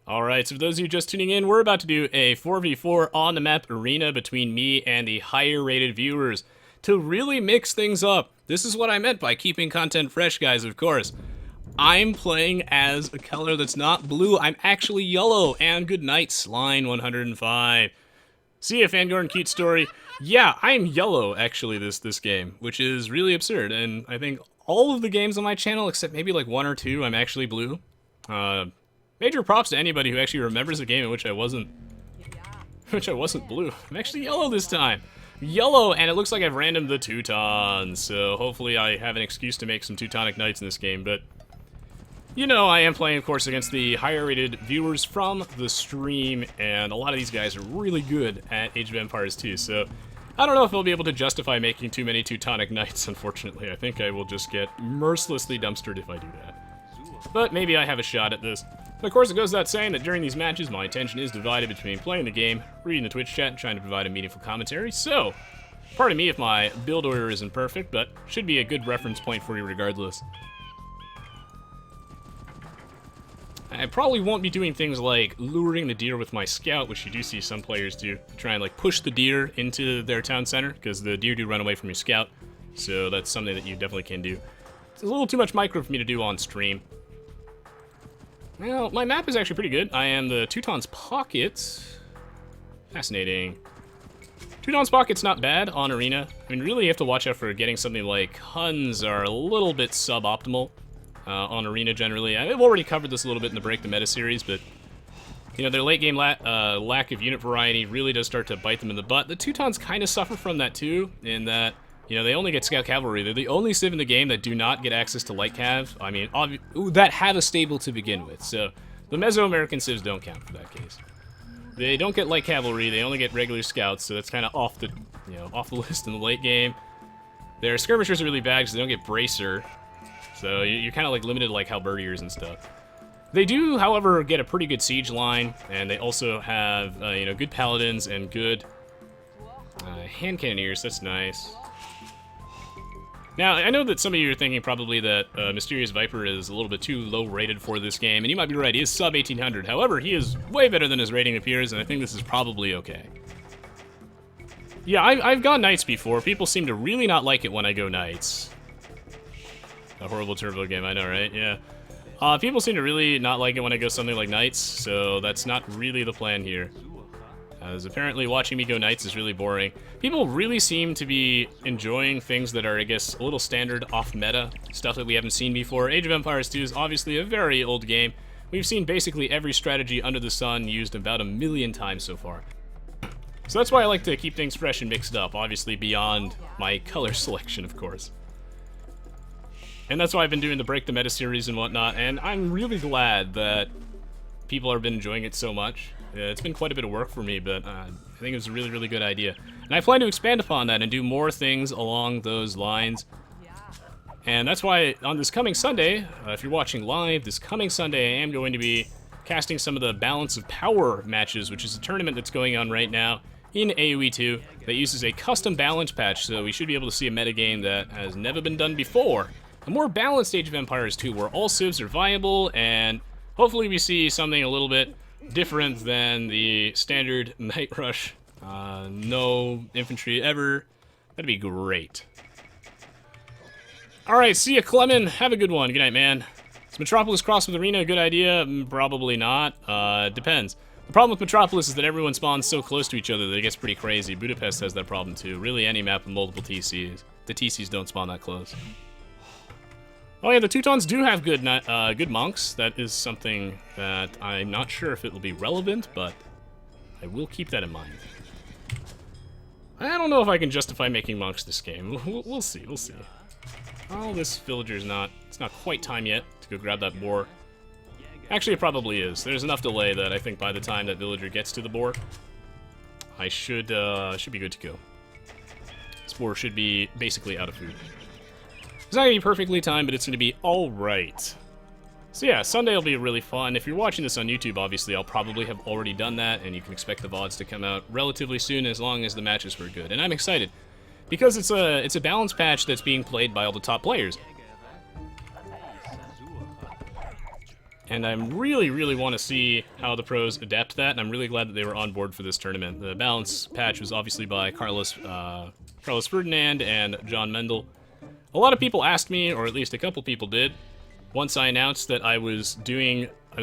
Alright, so for those of you just tuning in, we're about to do a 4v4 on the map arena between me and the higher rated viewers to really mix things up. This is what I meant by keeping content fresh, guys, of course. I'm playing as a color that's not blue, I'm actually yellow, and good night, Sline 105. See ya, Fangorn Cute Story. Yeah, I'm yellow, actually, this game, which is really absurd, and I think all of the games on my channel, except maybe like one or two, I'm actually blue. Major props to anybody who actually remembers a game in which I wasn't blue. I'm actually yellow this time. Yellow, and it looks like I've randomed the Teutons, so hopefully I have an excuse to make some Teutonic Knights in this game, but you know, I am playing, of course, against the higher rated viewers from the stream, and a lot of these guys are really good at Age of Empires 2, so I don't know if I'll be able to justify making too many Teutonic Knights, unfortunately. I think I will just get mercilessly dumpstered if I do that. But maybe I have a shot at this. But of course, it goes without saying that during these matches, my attention is divided between playing the game, reading the Twitch chat, and trying to provide a meaningful commentary. So, pardon me if my build order isn't perfect, but should be a good reference point for you regardless. I probably won't be doing things like luring the deer with my scout, which you do see some players do. Try and like push the deer into their town center, because the deer do run away from your scout. So that's something that you definitely can do. It's a little too much micro for me to do on stream. Well, my map is actually pretty good. I am the Teutons Pocket. Fascinating. Teutons Pocket's not bad on Arena. I mean, really you have to watch out for getting something like Huns are a little bit suboptimal on Arena generally. I've already covered this a little bit in the Break the Meta series, but you know, their late game lack of unit variety really does start to bite them in the butt. The Teutons kind of suffer from that too, in that you know, they only get Scout Cavalry. They're the only civ in the game that do not get access to Light Cav. I mean, that have a stable to begin with. So, the Mesoamerican civs don't count for that case. They don't get Light Cavalry, they only get regular Scouts, so that's kind of off the, you know, off the list in the late game. Their Skirmishers are really bad because they don't get Bracer. So, you're kind of like limited to like Halberdiers and stuff. They do, however, get a pretty good siege line, and they also have, you know, good Paladins and good hand cannoneers. That's nice. Now, I know that some of you are thinking probably that Mysterious Viper is a little bit too low rated for this game, and you might be right, he is sub 1800. However, he is way better than his rating appears, and I think this is probably okay. Yeah, I've gone Knights before. People seem to really not like it when I go Knights. A horrible turbo game, I know, right? Yeah. People seem to really not like it when I go something like Knights, so that's not really the plan here. As apparently watching me go Knights is really boring. People really seem to be enjoying things that are, I guess, a little standard off-meta, stuff that we haven't seen before. Age of Empires 2 is obviously a very old game. We've seen basically every strategy under the sun used about 1 million times so far. So that's why I like to keep things fresh and mixed up, obviously beyond my color selection, of course. And that's why I've been doing the Break the Meta series and whatnot, and I'm really glad that people have been enjoying it so much. It's been quite a bit of work for me, but I think it was a really, really good idea. And I plan to expand upon that and do more things along those lines. And that's why on this coming Sunday, if you're watching live, this coming Sunday I am going to be casting some of the Balance of Power matches, which is a tournament that's going on right now in Aoe2 that uses a custom balance patch, so we should be able to see a metagame that has never been done before. A more balanced Age of Empires 2 where all civs are viable, and hopefully we see something a little bit different than the standard Night Rush. No infantry ever. That'd be great. Alright, see ya, Clemen. Have a good one. Good night, man. Is Metropolis cross with Arena a good idea? Probably not. Depends. The problem with Metropolis is that everyone spawns so close to each other that it gets pretty crazy. Budapest has that problem too. Really, any map with multiple TCs. The TCs don't spawn that close. Oh yeah, the Teutons do have good good monks. That is something that I'm not sure if it will be relevant, but I will keep that in mind. I don't know if I can justify making monks this game. We'll see, we'll see. Oh, this villager's not, it's not quite time yet to go grab that boar. Actually, it probably is. There's enough delay that I think by the time that villager gets to the boar, I should be good to go. This boar should be basically out of food. It's not going to be perfectly timed, but it's going to be alright. So yeah, Sunday will be really fun. If you're watching this on YouTube, obviously, I'll probably have already done that, and you can expect the VODs to come out relatively soon as long as the matches were good. And I'm excited, because it's a balance patch that's being played by all the top players. And I really, really want to see how the pros adapt to that, and I'm really glad that they were on board for this tournament. The balance patch was obviously by Carlos Ferdinand and John Mendel. A lot of people asked me, or at least a couple people did, once I announced that I was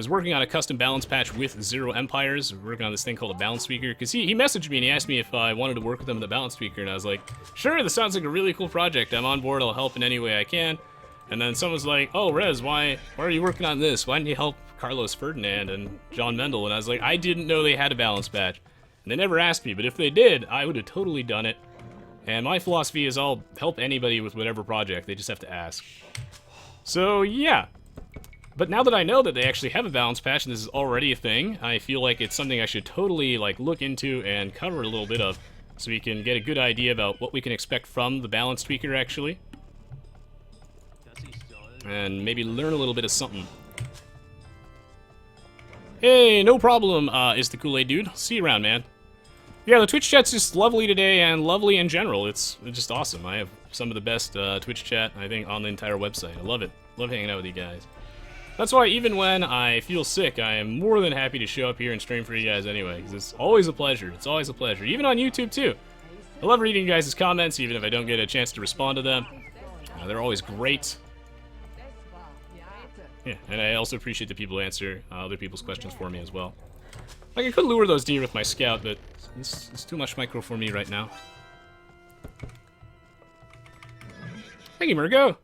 working on a custom balance patch with Zero Empires, working on this thing called a balance tweaker, because he messaged me and he asked me if I wanted to work with him in the balance tweaker, and I was like, sure, this sounds like a really cool project. I'm on board, I'll help in any way I can. And then someone's like, oh, Rez, why are you working on this? Why didn't you help Carlos Ferdinand and John Mendel? And I was like, I didn't know they had a balance patch. And they never asked me, but if they did, I would have totally done it. And my philosophy is I'll help anybody with whatever project, they just have to ask. So, yeah. But now that I know that they actually have a balance patch and this is already a thing, I feel like it's something I should totally look into and cover a little bit of, so we can get a good idea about what we can expect from the balance tweaker, actually. And maybe learn a little bit of something. Hey, no problem, is the Kool-Aid dude. See you around, man. Yeah, the Twitch chat's just lovely today, and lovely in general. It's just awesome. I have some of the best Twitch chat, I think, on the entire website. I love it. Love hanging out with you guys. That's why even when I feel sick, I am more than happy to show up here and stream for you guys anyway, because it's always a pleasure. It's always a pleasure. Even on YouTube, too. I love reading you guys' comments, even if I don't get a chance to respond to them. They're always great. Yeah, and I also appreciate that people answer other people's questions for me as well. Like, I could lure those deer with my scout, but it's too much micro for me right now. Thank you, Murgo.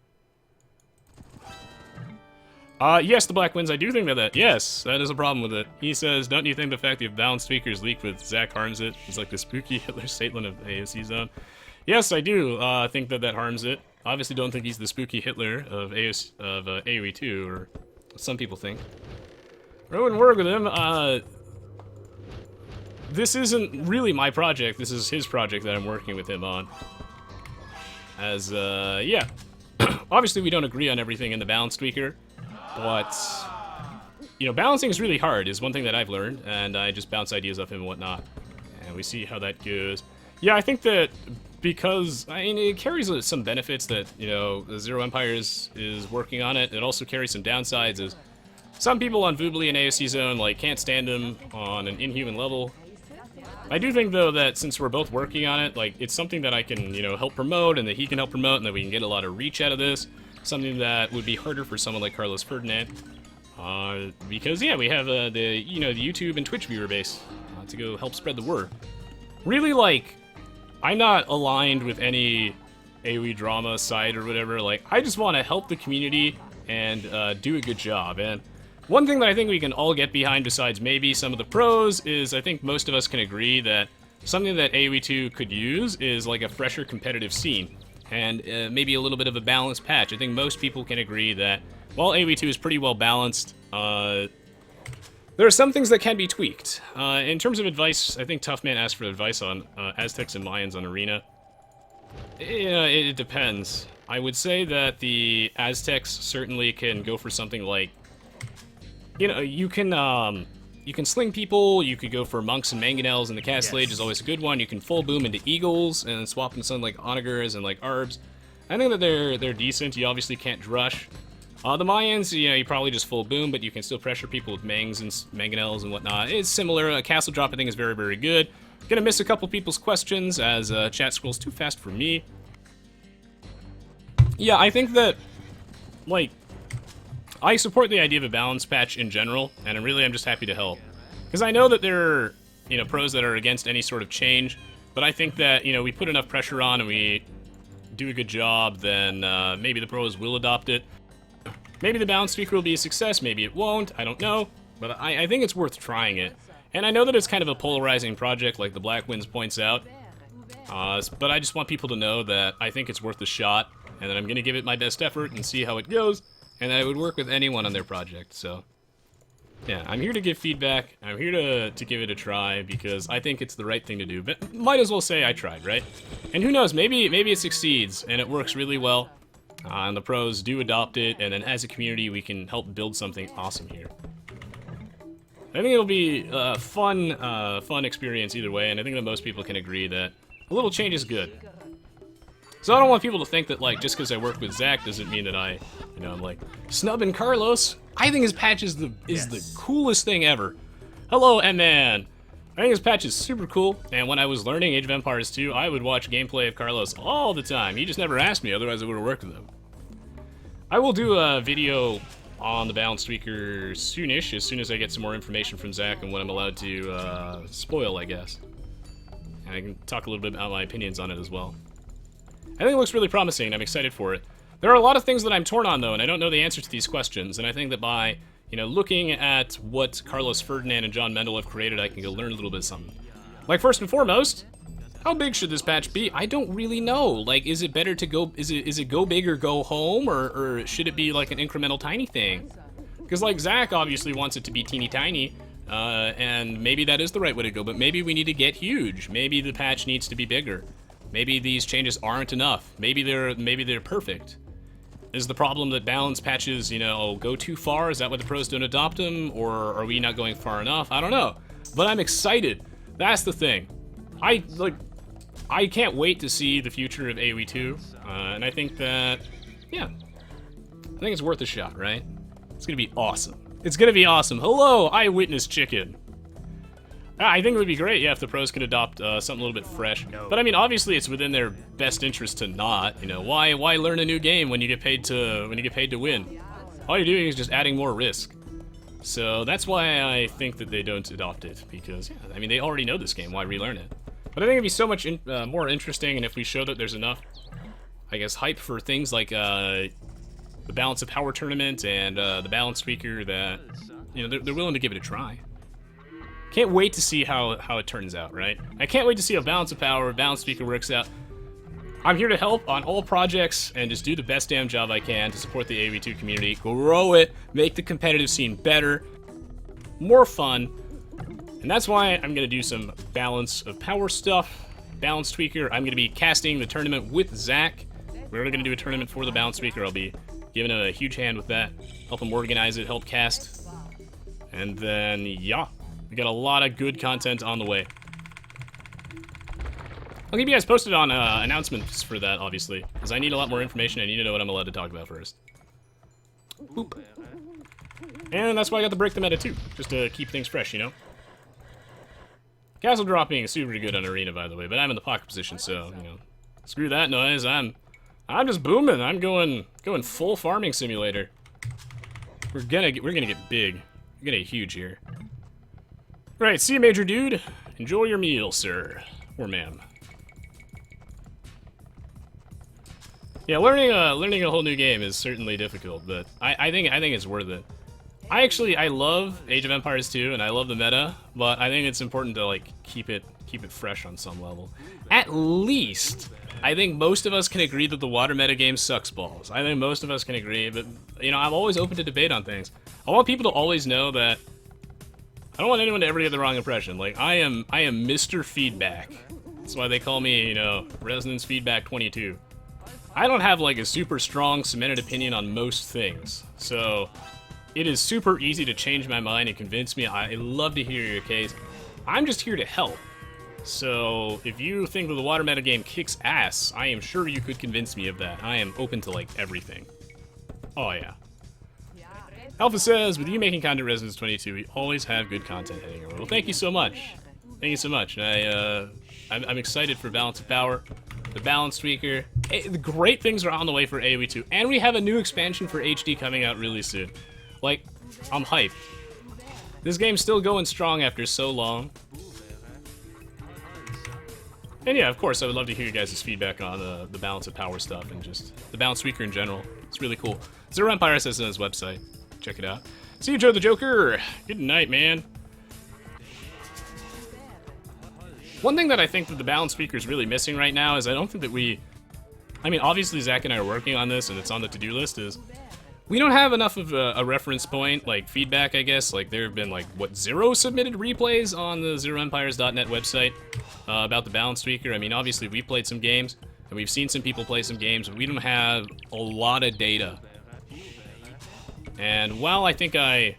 Yes, the Black Winds, I do think that. Yes, that is a problem with it. He says, don't you think the fact that the balance tweakers leaked with Zach harms it? It's like the spooky Hitler Satan of AOC zone. Yes, I do think that harms it. Obviously don't think he's the spooky Hitler of Aoe2, or some people think. I wouldn't work with him. This isn't really my project. This is his project that I'm working with him on. As, yeah. Obviously we don't agree on everything in the balance tweaker, but, you know, balancing is really hard, is one thing that I've learned, and I just bounce ideas off him and whatnot. And we see how that goes. Yeah, I think that because, I mean, it carries some benefits that, you know, Zero Empires is working on it. It also carries some downsides, as some people on Voobly and AOC Zone, like, can't stand him on an inhuman level. I do think, though, that since we're both working on it, like, it's something that I can, you know, help promote, and that he can help promote, and that we can get a lot of reach out of this. Something that would be harder for someone like Carlos Ferdinand. Because, yeah, we have, the YouTube and Twitch viewer base to go help spread the word. Really, like, I'm not aligned with any AoE drama side or whatever. Like, I just want to help the community and do a good job. And one thing that I think we can all get behind, besides maybe some of the pros, is I think most of us can agree that something that AoE2 could use is like a fresher competitive scene. And maybe a little bit of a balanced patch. I think most people can agree that while AoE2 is pretty well balanced, there are some things that can be tweaked. In terms of advice, I think Toughman asked for advice on Aztecs and Mayans on Arena. It depends. I would say that the Aztecs certainly can go for something like, you know, you can sling people, you could go for monks and mangonels, and the Castlade is always a good one. You can full boom into eagles and swap in something like onagers and like arbs. I think that they're decent. You obviously can't drush. The Mayans, you know, you probably just full boom, but you can still pressure people with mangs and mangonels and whatnot. It's similar. A castle drop, I think, is very, very good. Gonna miss a couple people's questions as chat scrolls too fast for me. Yeah, I think that, like, I support the idea of a balance patch in general, and I'm just happy to help. Because I know that there are, you know, pros that are against any sort of change, but I think that, you know, we put enough pressure on and we do a good job, then maybe the pros will adopt it. Maybe the balance tweaker will be a success, maybe it won't, I don't know, but I think it's worth trying it. And I know that it's kind of a polarizing project, like the Black Winds points out, but I just want people to know that I think it's worth a shot, and that I'm going to give it my best effort and see how it goes, and that I would work with anyone on their project, so. Yeah, I'm here to give feedback, I'm here to give it a try, because I think it's the right thing to do, but might as well say I tried, right? And who knows, maybe it succeeds, and it works really well. And the pros do adopt it, and then as a community we can help build something awesome here. I think it'll be a fun experience either way, and I think that most people can agree that a little change is good. So I don't want people to think that, like, just because I work with Zach doesn't mean that I, you know, I'm like, snubbing Carlos. I think his patch is the coolest thing ever. Hello, M-Man. I think his patch is super cool, and when I was learning Age of Empires 2, I would watch gameplay of Carlos all the time. He just never asked me, otherwise I would have worked with him. I will do a video on the Balanced Tweaker soonish, as soon as I get some more information from Zach and what I'm allowed to spoil, I guess. And I can talk a little bit about my opinions on it as well. I think it looks really promising, and I'm excited for it. There are a lot of things that I'm torn on, though, and I don't know the answer to these questions, and I think that by, you know, looking at what Carlos Ferdinand and John Mendel have created, I can go learn a little bit of something. Like, first and foremost, how big should this patch be? I don't really know. Like, is it better to go, is it go big or go home, or should it be like an incremental tiny thing? Because, like, Zach obviously wants it to be teeny tiny, and maybe that is the right way to go, but maybe we need to get huge. Maybe the patch needs to be bigger. Maybe these changes aren't enough. Maybe they're perfect. Is the problem that balance patches, you know, go too far? Is that why the pros don't adopt them? Or are we not going far enough? I don't know. But I'm excited. That's the thing. I can't wait to see the future of Aoe2. And I think that, yeah, I think it's worth a shot, right? It's gonna be awesome. It's gonna be awesome. Hello, Eyewitness Chicken. I think it would be great, yeah, if the pros could adopt something a little bit fresh. But I mean, obviously, it's within their best interest to not. You know, why learn a new game when you get paid to win? All you're doing is just adding more risk. So that's why I think that they don't adopt it, because yeah, I mean, they already know this game. Why relearn it? But I think it'd be so much more interesting, and if we show that there's enough, I guess, hype for things like the Balance of Power tournament and the Balance Tweaker, that you know they're willing to give it a try. Can't wait to see how it turns out, right? I can't wait to see how Balance of Power, Balance Tweaker works out. I'm here to help on all projects and just do the best damn job I can to support the Aoe2 community, grow it, make the competitive scene better, more fun, and that's why I'm gonna do some Balance of Power stuff. Balance Tweaker, I'm gonna be casting the tournament with Zach. We're gonna do a tournament for the Balance Tweaker. I'll be giving him a huge hand with that, help him organize it, help cast, and then yeah. We got a lot of good content on the way. I'll keep you guys posted on announcements for that, obviously, because I need a lot more information. I need to know what I'm allowed to talk about first. Boop. And that's why I got to break the meta too, just to keep things fresh, you know? Castle dropping is super good on Arena, by the way, but I'm in the pocket position, so, you know, screw that noise. I'm just booming. I'm going full farming simulator. We're gonna get big. We're gonna get huge here. Right, see you, Major Dude. Enjoy your meal, sir. Or ma'am. Yeah, learning a whole new game is certainly difficult, but I think it's worth it. I love Age of Empires 2, and I love the meta, but I think it's important to, like, keep it fresh on some level. At least, I think most of us can agree that the water meta game sucks balls. I think most of us can agree, but, you know, I'm always open to debate on things. I want people to always know that I don't want anyone to ever get the wrong impression. Like, I am Mr. Feedback. That's why they call me, you know, Resonance Feedback 22. I don't have, like, a super strong, cemented opinion on most things. So, it is super easy to change my mind and convince me. I love to hear your case. I'm just here to help. So, if you think that the water meta game kicks ass, I am sure you could convince me of that. I am open to, like, everything. Oh, yeah. Alpha says, with you making content Resonance 22, we always have good content heading over. Well, thank you so much. Thank you so much. And I'm excited for Balance of Power, the Balance Tweaker. The great things are on the way for Aoe2, and we have a new expansion for HD coming out really soon. Like, I'm hyped. This game's still going strong after so long. And yeah, of course, I would love to hear you guys' feedback on the Balance of Power stuff and just the Balance Tweaker in general. It's really cool. Zero Empire says it on his website. Check it out. See you, Joe the Joker. Good night, man. One thing that I think that the Balance Tweaker is really missing right now is I don't think that I mean, obviously Zach and I are working on this and it's on the to-do list, is we don't have enough of a reference point, like feedback, I guess. Like, there have been, like, what, 0 submitted replays on the ZeroEmpires.net website about the Balance Tweaker. I mean, obviously we played some games and we've seen some people play some games, but we don't have a lot of data. And while I think I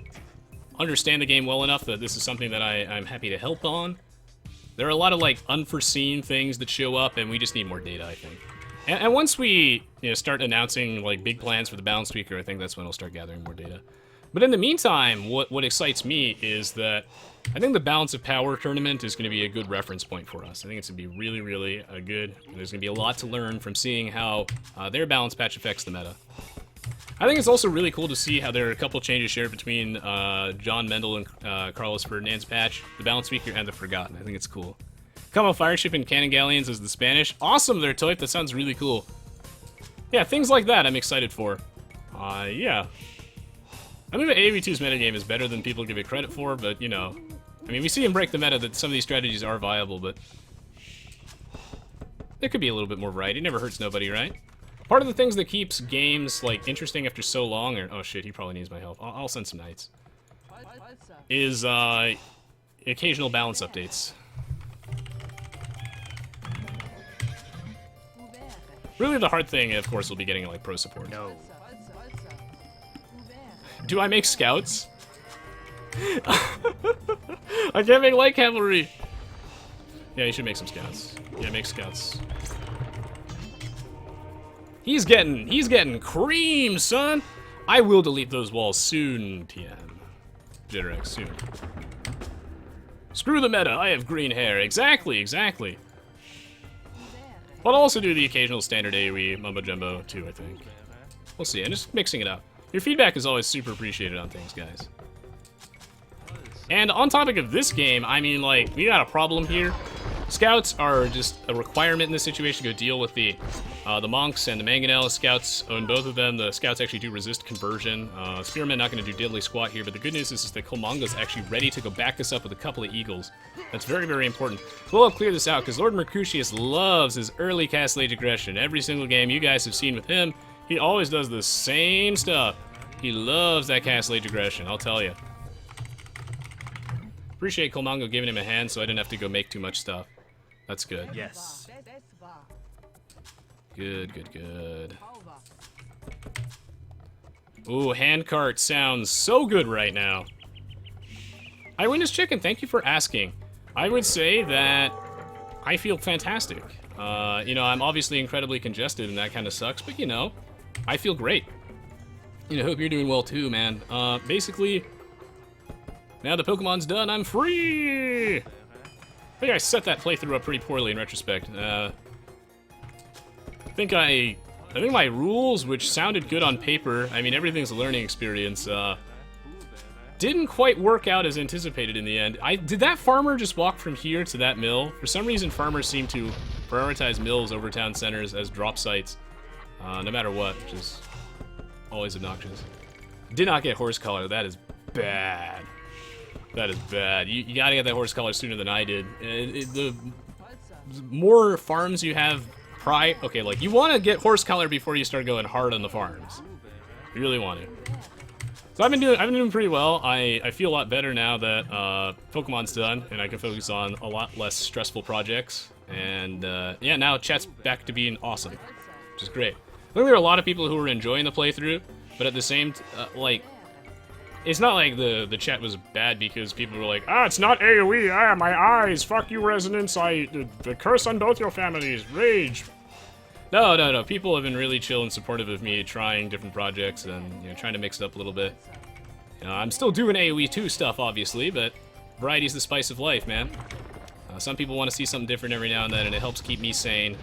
understand the game well enough that this is something that I'm happy to help on, there are a lot of, like, unforeseen things that show up, and we just need more data, I think. And once we start announcing like big plans for the balance tweaker, I think that's when we'll start gathering more data. But in the meantime, what excites me is that I think the Balance of Power tournament is going to be a good reference point for us. I think it's going to be really, really good. There's going to be a lot to learn from seeing how their balance patch affects the meta. I think it's also really cool to see how there are a couple changes shared between John Mendel and Carlos Ferdinand's patch, the Balance Tweaker, and the Forgotten. I think it's cool. Combo Fireship and Cannon Galleons is the Spanish. Awesome there, Toip. That sounds really cool. Yeah, things like that I'm excited for. Yeah. I think the Aoe2's metagame is better than people give it credit for, but, you know, I mean, we see him break the meta that some of these strategies are viable, but there could be a little bit more variety. It never hurts nobody, right? Part of the things that keeps games, like, interesting after so long, or, oh shit, he probably needs my help. I'll send some knights. Is, occasional balance updates. Really the hard thing, of course, will be getting, like, pro support. No. Do I make scouts? I can't make light cavalry. Yeah, you should make some scouts. Yeah, make scouts. He's getting cream, son. I will delete those walls soon, TM. Jitterex, soon. Screw the meta. I have green hair. Exactly, exactly. I'll also do the occasional standard AoE mumbo jumbo too, I think. We'll see. I'm just mixing it up. Your feedback is always super appreciated on things, guys. And on topic of this game, I mean, like, we got a problem here. Scouts are just a requirement in this situation to go deal with the monks and the mangonel. Scouts own both of them. The scouts actually do resist conversion. Spearman not going to do diddly squat here, but the good news is that Kolmonga's actually ready to go back us up with a couple of eagles. That's very, very important. We'll clear this out because Lord Mercutius loves his early cast late aggression. Every single game you guys have seen with him, he always does the same stuff. He loves that cast late aggression, I'll tell you. Appreciate Kolmongo giving him a hand so I didn't have to go make too much stuff. That's good. Yes. Good, good, good. Ooh, handcart sounds so good right now. Eyewitness Chicken, thank you for asking. I would say that I feel fantastic. You know, I'm obviously incredibly congested and that kind of sucks, but you know, I feel great. You know, hope you're doing well too, man. Basically, now the Pokemon's done, I'm free! I think I set that playthrough up pretty poorly in retrospect. I think my rules, which sounded good on paper, I mean, everything's a learning experience, didn't quite work out as anticipated in the end. Did that farmer just walk from here to that mill? For some reason, farmers seem to prioritize mills over town centers as drop sites, no matter what, which is always obnoxious. Did not get horse collar. That is bad. That is bad. You gotta get that horse collar sooner than I did. The more farms you have okay, like, you want to get horse collar before you start going hard on the farms. You really want to. So I've been doing pretty well. I feel a lot better now that Pokemon's done, and I can focus on a lot less stressful projects. And yeah, now chat's back to being awesome, which is great. I think there are a lot of people who were enjoying the playthrough, but at the same, like, it's not like the chat was bad because people were like, ah, it's not AoE, ah, my eyes, fuck you, Resonance, the curse on both your families, rage. No, people have been really chill and supportive of me trying different projects and, you know, trying to mix it up a little bit. You know, I'm still doing AoE2 stuff, obviously, but variety's the spice of life, man. Some people want to see something different every now and then, and it helps keep me sane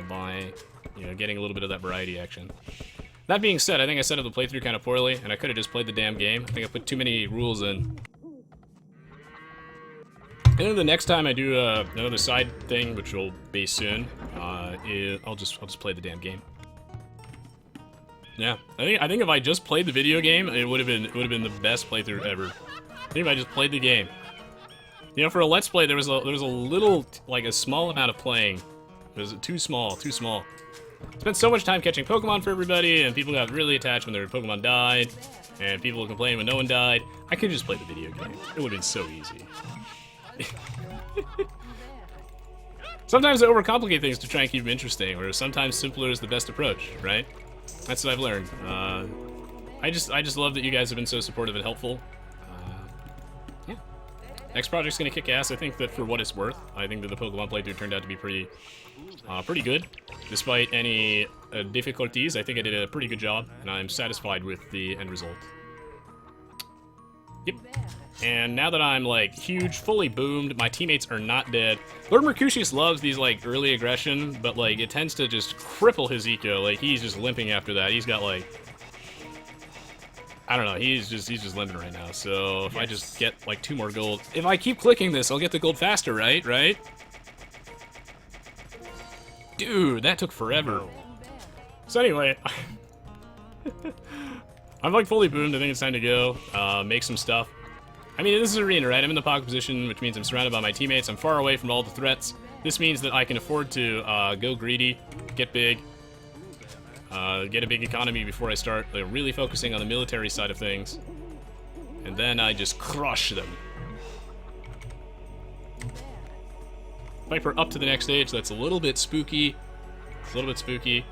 by, you know, getting a little bit of that variety action. That being said, I think I set up the playthrough kind of poorly, and I could have just played the damn game. I think I put too many rules in. And then the next time I do another side thing, which will be soon, I'll just play the damn game. Yeah, I think if I just played the video game, it would have been the best playthrough ever. I think if I just played the game. You know, for a Let's Play, there was a little, like, a small amount of playing. It was too small. Spent so much time catching Pokemon for everybody, and people got really attached when their Pokemon died, and people would complain when no one died. I could just play the video game. It would have been so easy. Sometimes I overcomplicate things to try and keep them interesting, or sometimes simpler is the best approach, right? That's what I've learned. I just love that you guys have been so supportive and helpful. Yeah. Next project's gonna kick ass. I think that for what it's worth, I think that the Pokemon playthrough turned out to be pretty good. Despite any difficulties, I think I did a pretty good job, and I'm satisfied with the end result. Yep. And now that I'm, like, huge, fully boomed, my teammates are not dead. Lord Mercutius loves these, like, early aggression, but, like, it tends to just cripple his eco. Like, he's just limping after that. He's got, like... I don't know, he's just limping right now. So, if I just get, like, 2 more gold... If I keep clicking this, I'll get the gold faster, right? Right? Dude, that took forever. So anyway... I'm, like, fully boomed. I think it's time to go. Make some stuff. I mean, this is arena, right? I'm in the pocket position, which means I'm surrounded by my teammates. I'm far away from all the threats. This means that I can afford to go greedy, get big, get a big economy before I start really focusing on the military side of things. And then I just crush them. Viper up to the next stage. That's a little bit spooky. It's a little bit spooky.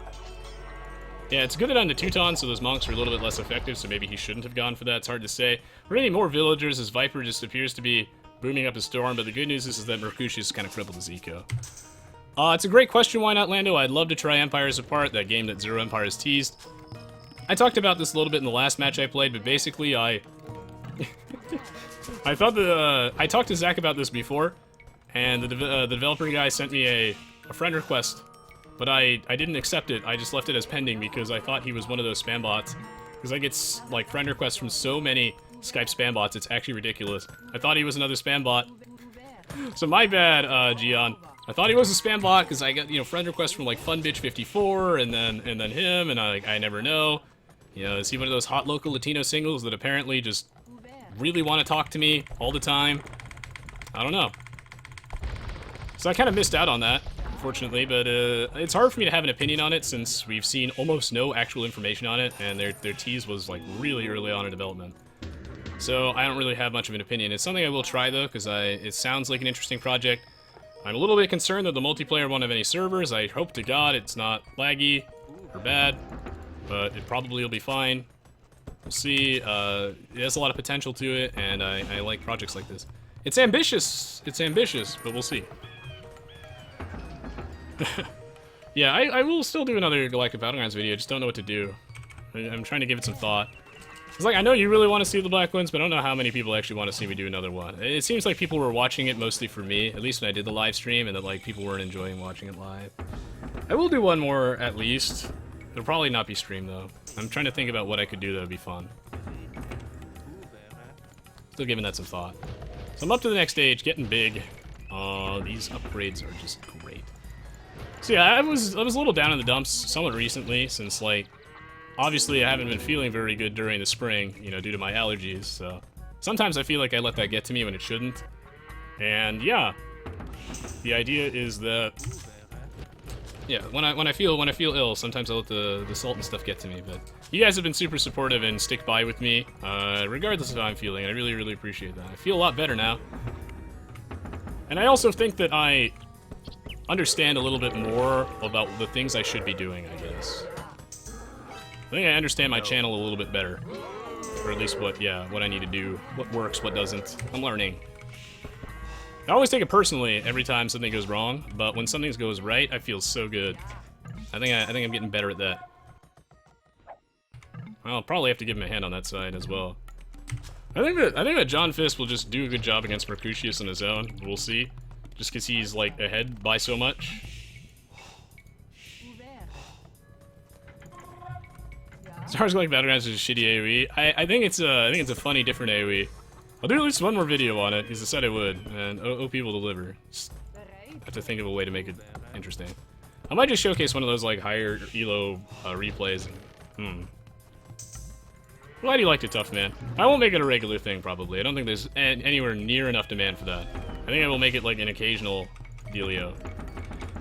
Yeah, it's good that I'm the Teutons, so those monks are a little bit less effective, so maybe he shouldn't have gone for that. It's hard to say. We're getting more villagers as Viper just appears to be booming up a storm, but the good news is that Mercutius kind of crippled his eco. It's a great question, why not Lando? I'd love to try Empires Apart, that game that Zero Empires teased. I talked about this a little bit in the last match I played, but basically I thought that, I talked to Zach about this before, and the developer guy sent me a friend request. But I didn't accept it. I just left it as pending because I thought he was one of those spam bots. Because I get, like, friend requests from so many Skype spam bots, it's actually ridiculous. I thought he was another spam bot. So my bad, Gian. I thought he was a spam bot because I got, friend requests from, like, FunBitch54 and then him, and I never know. Is he one of those hot local Latino singles that apparently just really want to talk to me all the time? I don't know. So I kind of missed out on that. Unfortunately, but it's hard for me to have an opinion on it since we've seen almost no actual information on it, and their tease was like really early on in development. So I don't really have much of an opinion. It's something I will try though, because it sounds like an interesting project. I'm a little bit concerned that the multiplayer won't have any servers. I hope to God it's not laggy or bad, but it probably will be fine. We'll see. It has a lot of potential to it, and I like projects like this. It's ambitious. It's ambitious, but we'll see. Yeah, I will still do another Galactic Battlegrounds video, I just don't know what to do. I'm trying to give it some thought. It's like, I know you really want to see the Black Ones, but I don't know how many people actually want to see me do another one. It seems like people were watching it mostly for me, at least when I did the live stream, and that, like, people weren't enjoying watching it live. I will do one more, at least. It'll probably not be streamed, though. I'm trying to think about what I could do that would be fun. Still giving that some thought. So I'm up to the next stage, getting big. These upgrades are just great. So yeah, I was a little down in the dumps somewhat recently, since, like, obviously I haven't been feeling very good during the spring, due to my allergies, so sometimes I feel like I let that get to me when it shouldn't. And yeah, the idea is that, yeah, when I feel ill, sometimes I let the salt and stuff get to me, but you guys have been super supportive and stick by with me, regardless of how I'm feeling, and I really, really appreciate that. I feel a lot better now. And I also think that I understand a little bit more about the things I should be doing, I guess. I think I understand my channel a little bit better. Or at least what I need to do, what works, what doesn't. I'm learning. I always take it personally every time something goes wrong, but when something goes right, I feel so good. I think I'm getting better at that. I'll probably have to give him a hand on that side as well. I think that John Fisk will just do a good job against Mercutius on his own. We'll see. Just because he's, like, ahead by so much. Stars Galactic Battlegrounds is a shitty AoE. I think it's a funny, different AoE. I'll do at least one more video on it, because I said I would, and OP will deliver. Just have to think of a way to make it interesting. I might just showcase one of those, like, higher ELO replays. Glad you liked it, Tough Man. I won't make it a regular thing, probably. I don't think there's anywhere near enough demand for that. I think I will make it, like, an occasional dealio.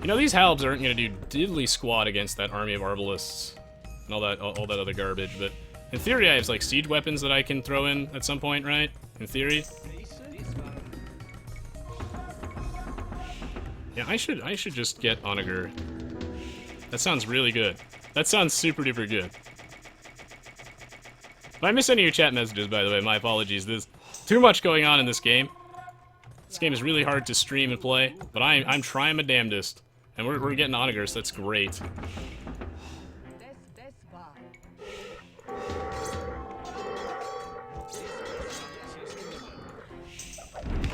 These Halbs aren't gonna do diddly squat against that army of Arbalists and all that other garbage, but in theory I have, like, siege weapons that I can throw in at some point, right? In theory. Yeah, I should just get Onager. That sounds really good. That sounds super duper good. If I miss any of your chat messages, by the way, my apologies. There's too much going on in this game. This game is really hard to stream and play, but I'm trying my damnedest. And we're getting onagers, that's great.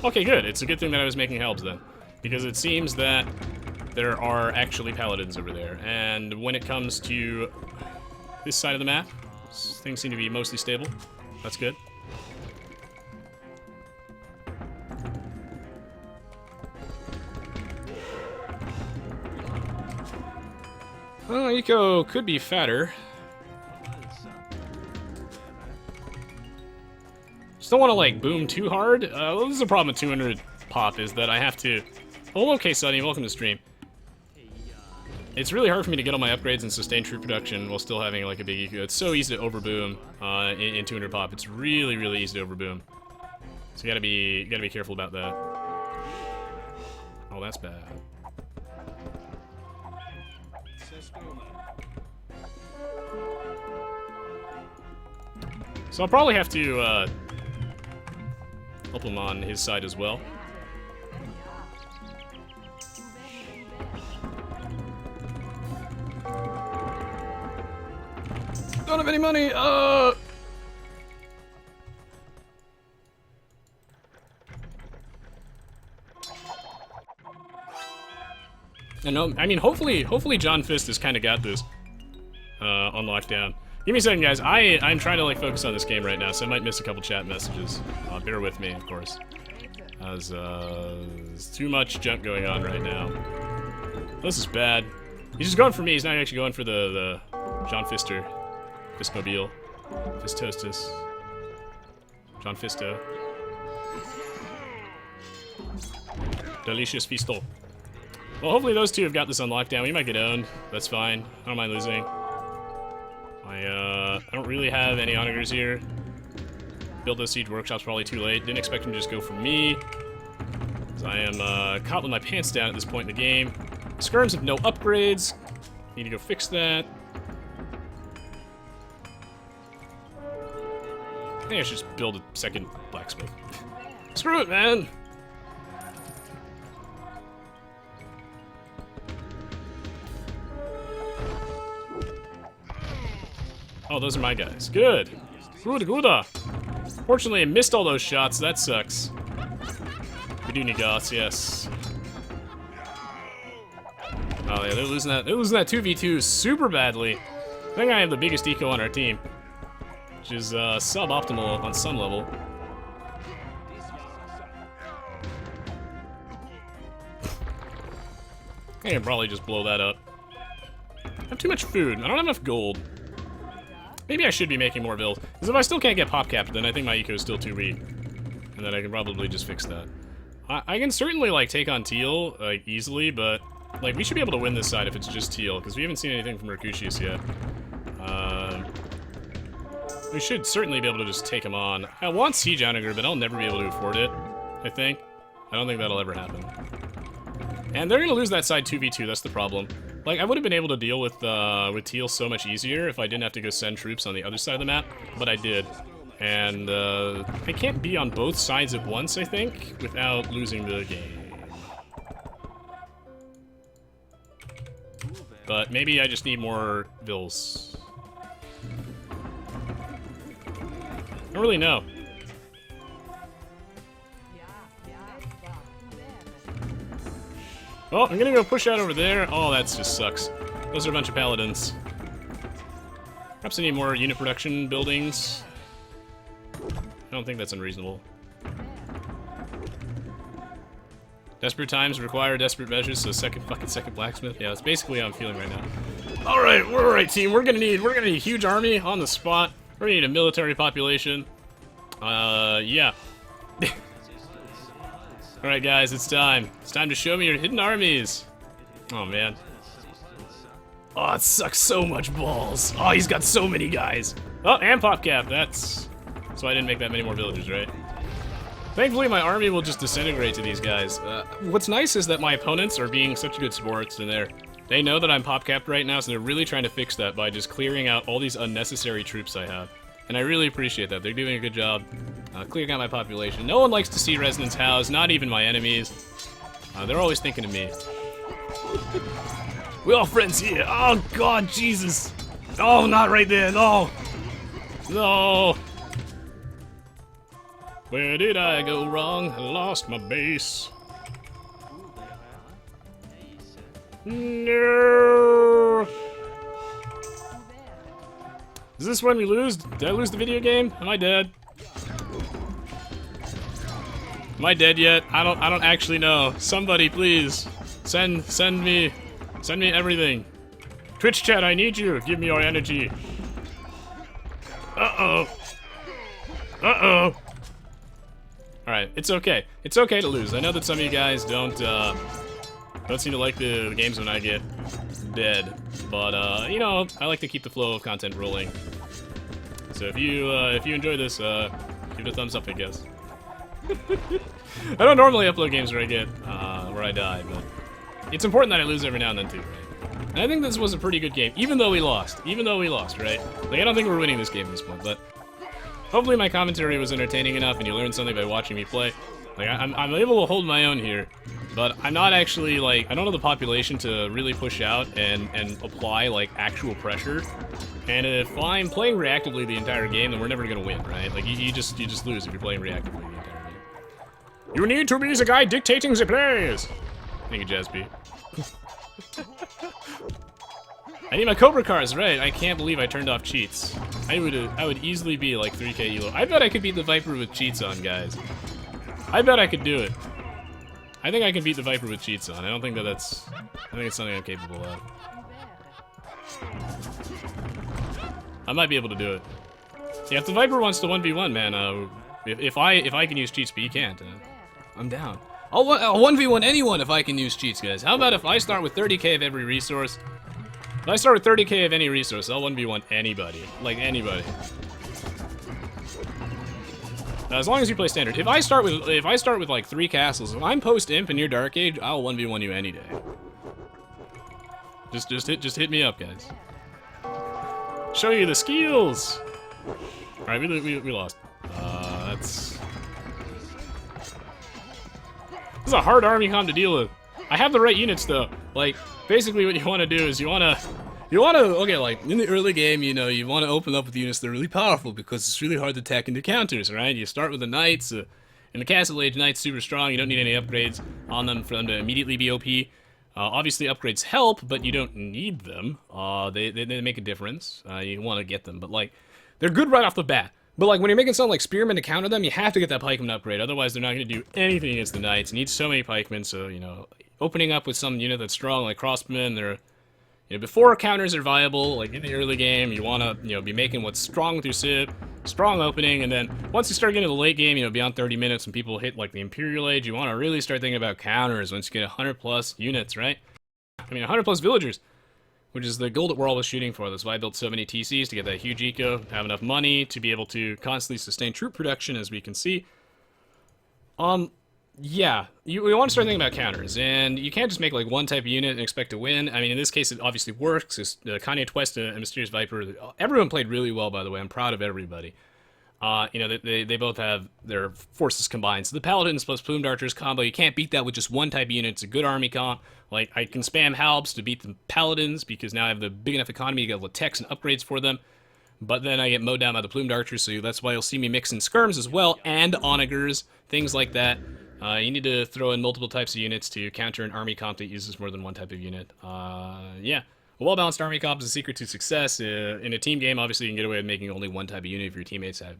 Okay, good. It's a good thing that I was making helps then. Because it seems that there are actually paladins over there. And when it comes to this side of the map, things seem to be mostly stable. That's good. Well, Eco could be fatter. Just don't want to, like, boom too hard. Well, this is a problem with 200 pop, is that I have to... Oh, okay, Sunny, welcome to stream. It's really hard for me to get all my upgrades and sustain troop production while still having, like, a big eco. It's so easy to overboom in 200 pop. It's really, really easy to overboom. So you gotta be careful about that. Oh, that's bad. So I'll probably have to help him on his side as well. Don't have any money. And no, I mean, hopefully John Fist has kind of got this on lockdown. Give me a second, guys. I'm trying to like focus on this game right now, so I might miss a couple chat messages. Bear with me, of course. As there's too much junk going on right now. This is bad. He's just going for me. He's not actually going for the John Fister, Fistmobile, Fistostus, John Fisto. Delicious Fisto. Well, hopefully those two have got this on lockdown. We might get owned. That's fine. I don't mind losing. I don't really have any onagers here. Build those siege workshops probably too late. Didn't expect him to just go for me. I am caught with my pants down at this point in the game. Skirms have no upgrades. Need to go fix that. I think I should just build a second blacksmith. Screw it, man! Oh, those are my guys. Good. Good. Fortunately, I missed all those shots. That sucks. We do need goths, yes. Oh yeah, they're losing that 2v2 super badly. I think I have the biggest eco on our team, which is suboptimal on some level. I can probably just blow that up. I have too much food. I don't have enough gold. Maybe I should be making more builds. Because if I still can't get pop capped, then I think my eco is still too weak. And then I can probably just fix that. I can certainly, like, take on Teal, like, easily, but, like, we should be able to win this side if it's just Teal, because we haven't seen anything from Mercutius yet. We should certainly be able to just take him on. I want Siege Onager, but I'll never be able to afford it, I think. I don't think that'll ever happen. And they're gonna lose that side 2v2, that's the problem. Like, I would have been able to deal with Teal so much easier if I didn't have to go send troops on the other side of the map, but I did. And, I can't be on both sides at once, I think, without losing the game. But maybe I just need more vills. I don't really know. Oh, I'm gonna go push out over there. Oh, that just sucks. Those are a bunch of paladins. Perhaps I need more unit production buildings. I don't think that's unreasonable. Desperate times require desperate measures, so second blacksmith. Yeah, that's basically how I'm feeling right now. Alright, we're alright, team. We're gonna need a huge army on the spot. We're gonna need a military population. Yeah. Alright guys, it's time. It's time to show me your hidden armies. Oh man. Oh, it sucks so much balls. Oh, he's got so many guys. Oh, and pop cap, that's... So I didn't make that many more villagers, right? Thankfully, my army will just disintegrate to these guys. What's nice is that my opponents are being such good sports, and they know that I'm pop capped right now, so they're really trying to fix that by just clearing out all these unnecessary troops I have. And I really appreciate that. They're doing a good job. Clearing out my population. No one likes to see Resonance housed, not even my enemies. They're always thinking of me. We're all friends here. Oh, God, Jesus. Oh, not right there. No. No. Where did I go wrong? I lost my base. No. Is this when we lose? Did I lose the video game? Am I dead? Am I dead yet? I don't actually know. Somebody please send me everything. Twitch chat, I need you. Give me your energy. Uh-oh. Uh-oh. Alright, it's okay. It's okay to lose. I know that some of you guys don't seem to like the games when I get dead. But you know, I like to keep the flow of content rolling. So if you enjoy this, give it a thumbs up, I guess. I don't normally upload games where I die, but it's important that I lose every now and then too, right? And I think this was a pretty good game, even though we lost, right? Like, I don't think we're winning this game at this point, but hopefully my commentary was entertaining enough and you learned something by watching me play. Like, I'm able to hold my own here, but I'm not actually, like, I don't have the population to really push out and apply, like, actual pressure. And if I'm playing reactively the entire game, then we're never gonna win, right? Like, you just lose if you're playing reactively the entire game. You need to be the guy dictating the plays! Thank you, Jasby. I need my Cobra cars, right? I can't believe I turned off cheats. I would easily be like 3k elo. I bet I could beat the Viper with cheats on, guys. I bet I could do it. I think I can beat the Viper with cheats on. I don't think that that's... I think it's something I'm capable of. I might be able to do it. Yeah, if the Viper wants to 1v1, man, if I can use cheats, but you can't, I'm down. I'll 1v1 anyone if I can use cheats, guys. How about if I start with 30k of every resource? If I start with 30k of any resource, I'll 1v1 anybody. Like, anybody. Now, as long as you play standard. If I start with like 3 castles, if I'm post-imp and you're Dark Age, I'll 1v1 you any day. Just hit me up, guys. Show you the skills! Alright, we lost. This is a hard army comp to deal with. I have the right units though. Like, basically what you want to do is you want to, okay, like, in the early game, you know, you want to open up with units that are really powerful because it's really hard to attack into counters, right? You start with the Knights, and the Castle Age Knights super strong, you don't need any upgrades on them for them to immediately be OP. Obviously upgrades help, but you don't need them. They make a difference. You want to get them, but like, they're good right off the bat. But like, when you're making something like Spearmen to counter them, you have to get that Pikeman upgrade, otherwise they're not going to do anything against the Knights. You need so many Pikemen, so, you know, opening up with some unit that's strong, like Crossbowmen, they're, you know, before counters are viable, like in the early game, you want to, you know, be making what's strong with your Civ, strong opening, and then once you start getting to the late game, you know, beyond 30 minutes and people hit like the Imperial Age, you want to really start thinking about counters once you get 100 plus units, right? I mean, 100 plus villagers, which is the goal that we're always shooting for. That's why I built so many TCs, to get that huge eco, have enough money to be able to constantly sustain troop production, as we can see. Yeah, we want to start thinking about counters, and you can't just make like one type of unit and expect to win. I mean, in this case, it obviously works. Kanye Twist and Mysterious Viper, everyone played really well, by the way. I'm proud of everybody. You know, they both have their forces combined. So the Paladins plus Plumed Archers combo, you can't beat that with just one type of unit. It's a good army comp. Like, I can spam Halbs to beat the Paladins, because now I have the big enough economy to get all the techs and upgrades for them. But then I get mowed down by the Plumed Archers, so that's why you'll see me mix in Skirms as well, and Onagers, things like that. You need to throw in multiple types of units to counter an army comp that uses more than one type of unit. Yeah. A well-balanced army comp is the secret to success. In a team game, obviously, you can get away with making only one type of unit if your teammates have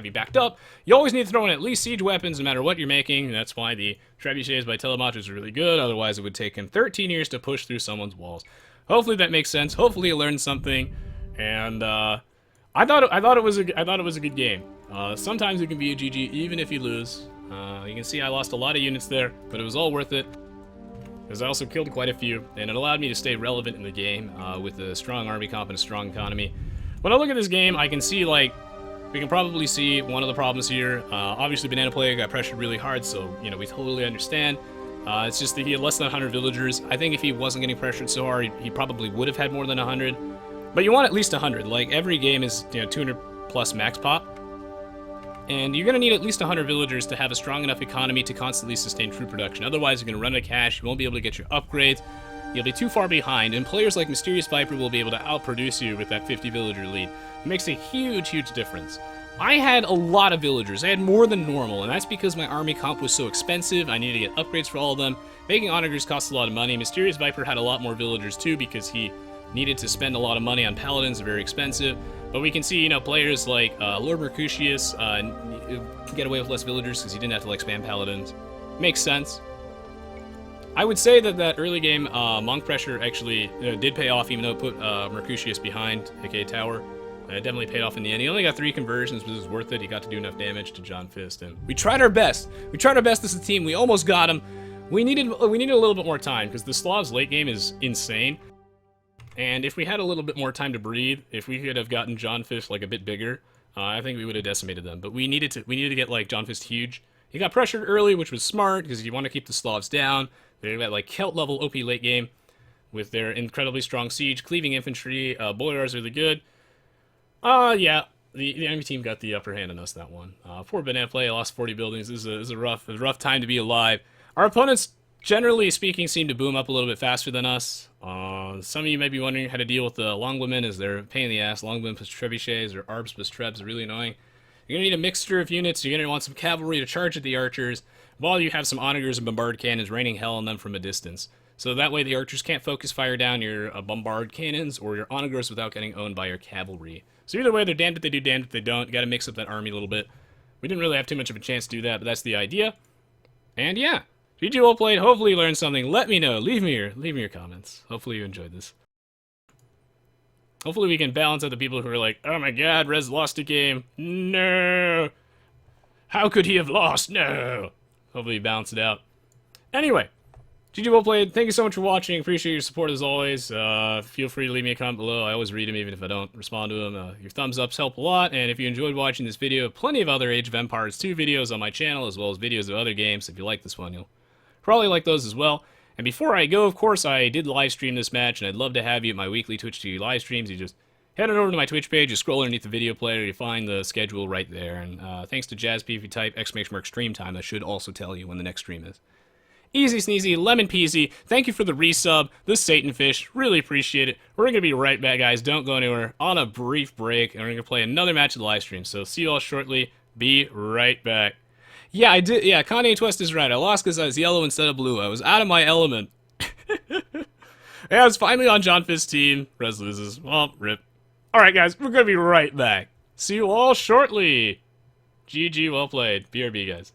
you backed up. You always need to throw in at least siege weapons, no matter what you're making. That's why the Trebuchets by Telemach is really good. Otherwise, it would take him 13 years to push through someone's walls. Hopefully, that makes sense. Hopefully, you learned something. And I thought it was a good game. Sometimes it can be a GG even if you lose. You can see I lost a lot of units there, but it was all worth it, because I also killed quite a few, and it allowed me to stay relevant in the game with a strong army comp and a strong economy. When I look at this game, I can see, like, we can probably see one of the problems here. Obviously, Banana Plague got pressured really hard, so, you know, we totally understand. It's just that he had less than 100 villagers. I think if he wasn't getting pressured so hard, he probably would have had more than 100. But you want at least 100. Like, every game is, you know, 200 plus max pop. And you're going to need at least 100 villagers to have a strong enough economy to constantly sustain troop production. Otherwise, you're going to run out of cash, you won't be able to get your upgrades, you'll be too far behind, and players like Mysterious Viper will be able to outproduce you with that 50 villager lead. It makes a huge, huge difference. I had a lot of villagers. I had more than normal, and that's because my army comp was so expensive. I needed to get upgrades for all of them. Making onagers costs a lot of money. Mysterious Viper had a lot more villagers too because he needed to spend a lot of money on paladins. They're very expensive. But we can see, you know, players like Lord Mercutius can get away with less villagers because he didn't have to like spam paladins. Makes sense. I would say that that early game monk pressure actually did pay off, even though it put Mercutius behind, aka tower. It definitely paid off in the end. He only got 3 conversions, but it was worth it. He got to do enough damage to John Fist, and we tried our best. We tried our best as a team. We almost got him. We needed a little bit more time because the Slavs' late game is insane. And if we had a little bit more time to breathe, if we could have gotten John Fist like a bit bigger, I think we would have decimated them. But we needed to get like John Fist huge. He got pressured early, which was smart because you want to keep the Slavs down. They're at like Celt level OP late game with their incredibly strong siege, cleaving infantry. Boyar is really good. Yeah, the enemy team got the upper hand on us that one. Poor banana play, I lost 40 buildings. This is a rough time to be alive. Our opponents, generally speaking, seem to boom up a little bit faster than us. Some of you may be wondering how to deal with the longbowmen, as they're a pain in the ass. Longbowmen plus trebuchets or arbs plus trebs are really annoying. You're going to need a mixture of units. You're going to want some cavalry to charge at the archers, while you have some onagers and bombard cannons raining hell on them from a distance. So that way the archers can't focus fire down your bombard cannons or your onagers without getting owned by your cavalry. So either way, they're damned if they do, damned if they don't. You got to mix up that army a little bit. We didn't really have too much of a chance to do that, but that's the idea. And yeah, GG well played. Hopefully you learned something. Let me know. Leave me your comments. Hopefully you enjoyed this. Hopefully we can balance out the people who are like, oh my god, Rez lost a game. No. How could he have lost? No. Hopefully you balance it out. Anyway. GG well played. Thank you so much for watching. Appreciate your support as always. Feel free to leave me a comment below. I always read them even if I don't respond to them. Your thumbs ups help a lot. And if you enjoyed watching this video, plenty of other Age of Empires 2 videos on my channel, as well as videos of other games. If you like this one, you'll probably like those as well. And before I go, of course, I did live stream this match, and I'd love to have you at my weekly Twitch TV live streams. You just head on over to my Twitch page, you scroll underneath the video player, you find the schedule right there. And thanks to JazzP, if you type ! stream time, that should also tell you when the next stream is. Easy sneezy, lemon peasy. Thank you for the resub, the Satan fish. Really appreciate it. We're going to be right back, guys. Don't go anywhere. On a brief break, and we're going to play another match of the live stream. So see you all shortly. Be right back. Yeah, I did. Yeah, Kanye Twist is right. I lost because I was yellow instead of blue. I was out of my element. Yeah, I was finally on John Fist's team. Rez loses. Well, rip. Alright, guys. We're going to be right back. See you all shortly. GG, well played. BRB, guys.